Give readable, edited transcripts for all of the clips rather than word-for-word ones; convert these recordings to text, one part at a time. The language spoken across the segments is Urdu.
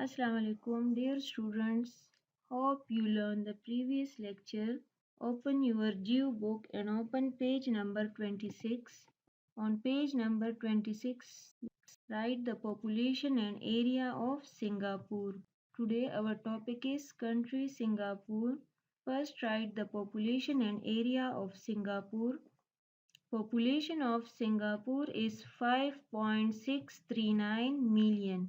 Assalamu alaikum, dear students. Hope you learned the previous lecture. Open your Geo book and open page number 26. On page number 26, write the population and area of Singapore. Today our topic is country Singapore. First write the population and area of Singapore. Population of Singapore is 5.639 million.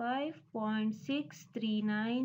5.639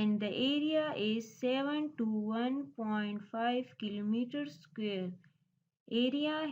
and the area is 721.5 kilometer square. Area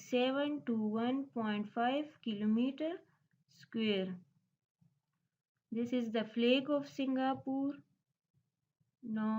721.5 kilometer square. This is the flag of Singapore. Now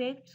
facts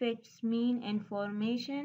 Facts mean information,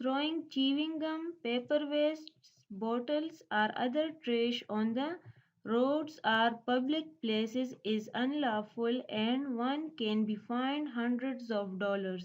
Throwing chewing gum, paper waste, bottles or other trash on the roads or public places is unlawful and one can be fined hundreds of dollars.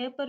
paper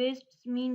waste mean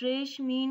trash mean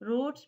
roads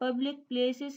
public places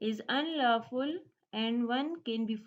is unlawful and one can be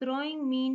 Throwing mean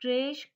trash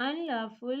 unlawful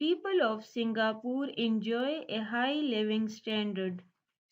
People of Singapore enjoy a high living standard.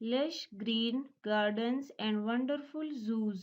lush green gardens and wonderful zoos.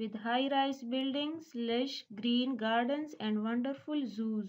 with high rise buildings, lush green gardens and wonderful zoos.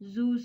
zoos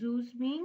zoos mean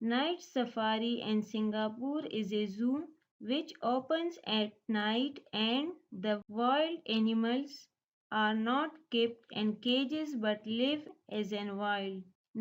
Night safari in Singapore is a zoo which opens at night and the wild animals are not kept in cages but live as in wild.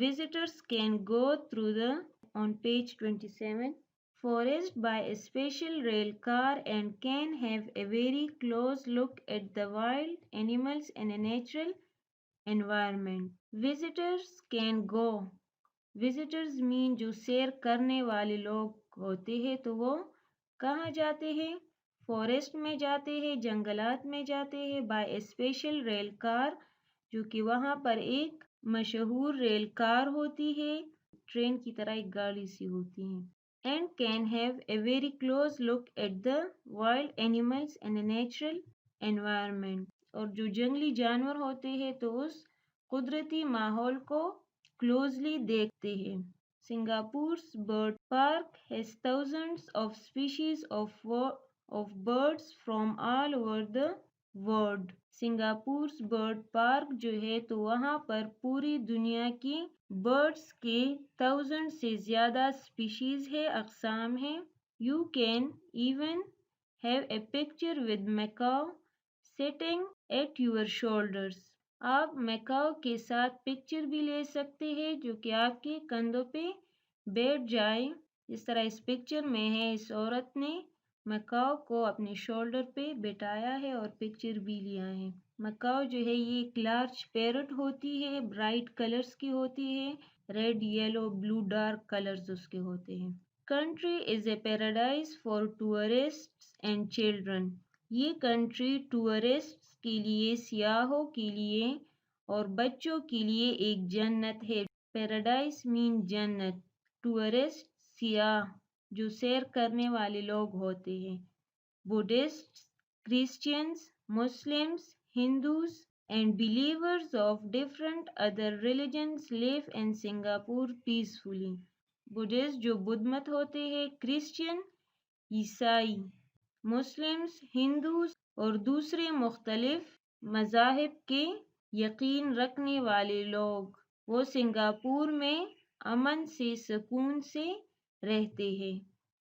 Visitors can go through the on page 27. forest by a special rail car and can have a very close look at the wild animals in a natural environment. Visitors can go. Visitors mean جو سیر کرنے والے لوگ ہوتے ہیں تو وہ کہاں جاتے ہیں؟ فورسٹ میں جاتے ہیں، جنگلات میں جاتے ہیں، by a special rail car جو کہ وہاں پر ایک مشہور ریل کار ہوتی ہے، ٹرین کی طرح ایک گاڑی سی ہوتی ہے. And can have a very close look at the wild animals in a natural environment. اور جو جنگلی جانور ہوتے ہیں تو اس قدرتی ماحول کو closely دیکھتے ہیں. Singapore's bird park has thousands of species of birds from all over the world. Singapore's bird park جو ہے تو وہاں پر پوری دنیا کی برڈس کے 1000 سے زیادہ اسپیشیز ہے، اقسام ہیں. You can even have a picture with macaw sitting at your shoulders. آپ میکاؤ کے ساتھ پکچر بھی لے سکتے ہیں جو کہ آپ کے کندھوں پہ بیٹھ جائے. جس طرح اس پکچر میں ہے، اس عورت نے میکاؤ کو اپنے شولڈر پہ بٹھایا ہے اور پکچر بھی لیا ہے. میکاؤ جو ہے یہ ایک لارج پیرٹ ہوتی ہے، برائٹ کلرز کی ہوتی ہے، ریڈ، یلو، بلو، ڈارک کلرز اس کے ہوتے ہیں. Country is a paradise for tourists and children. یہ کنٹری ٹورسٹس کے لیے، سیاحوں کے لیے اور بچوں کے لیے ایک جنت ہے. پیراڈائز مین جنت، ٹورسٹ سیاح جو سیر کرنے والے لوگ ہوتے ہیں. Buddhist, Christians, Muslims, Hindus and believers of different other religions live in Singapore peacefully. Buddhist جو بدھ مت ہوتے ہیں، کرسچین، عیسائی، مسلمز، ہندوز اور دوسرے مختلف مذاہب کے یقین رکھنے والے لوگ، وہ سنگاپور میں امن سے، سکون سے رہتے ہیں.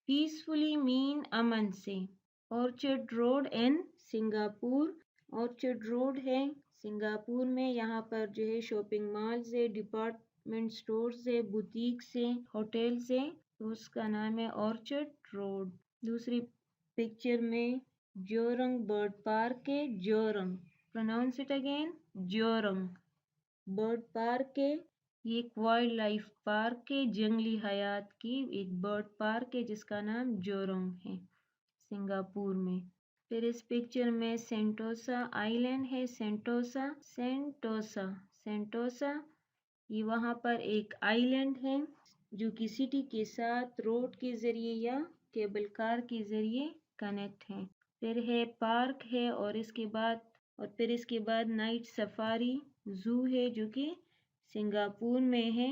پیسفلی مین امن سے. Orchard road in Singapore. Orchard road ہے سنگاپور میں، یہاں پر جو ہے شاپنگ مالز ہے، ڈپارٹمنٹ سٹورز ہے، بوتیکس ہے، ہوٹلز ہے، تو اس کا نام ہے آرچرڈ روڈ. دوسری پکچر میں جورنگ برڈ پارک ہے، جورنگ، pronounce it again, جورنگ bird park ہے. یہ ایک وائلڈ لائف پارک ہے، جنگلی حیات کی ایک برڈ پارک ہے جس کا نام جورنگ ہے سنگاپور میں. پھر اس پکچر میں سینٹوسا آئی لینڈ ہے، سینٹوسا، سینٹوسا، سینٹوسا، یہ وہاں پر ایک آئی لینڈ ہے جو کہ سٹی کے ساتھ روڈ کے ذریعے یا کیبل کار کے ذریعے کنیکٹ ہے. پھر ہے پارک ہے اور پھر اس کے بعد نائٹ سفاری زو ہے جو کہ سنگاپور میں ہے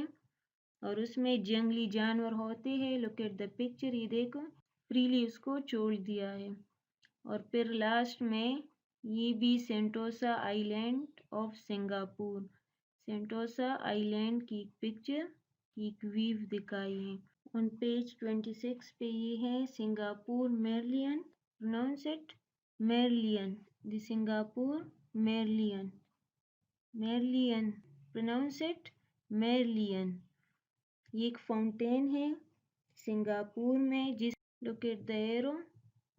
اور اس میں جنگلی جانور ہوتے ہیں. لک ایٹ دا پکچر، یہ دیکھو فریلی اس کو چھوڑ دیا ہے. اور پھر لاسٹ میں یہ بھی Sentosa island of Singapore, Sentosa island کی ایک پکچر، ایک ویو دکھائی ہے. آن پیج 26 پہ یہ ہے Singapore Merlion, pronounce it Merlion, the Singapore Merlion, Merlion, pronounce it Merlion. یہ ایک فاؤنٹین ہے سنگاپور میں، جس لک ایٹ دا ایرو،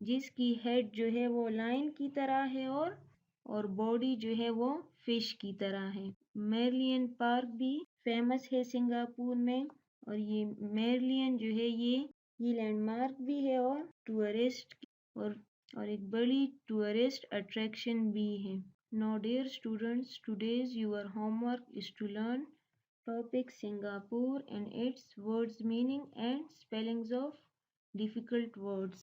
جس کی ہیڈ جو ہے وہ لائن کی طرح ہے اور باڈی جو ہے وہ فش کی طرح ہے. میرلین پارک بھی فیمس ہے سنگاپور میں، اور یہ میرلین جو ہے یہ لینڈ مارک بھی ہے اور ٹورسٹ اور ایک بڑی ٹورسٹ اٹریکشن بھی ہے. Now dear students, today's your homework is to learn topic Singapore and its words meaning and spellings of difficult words.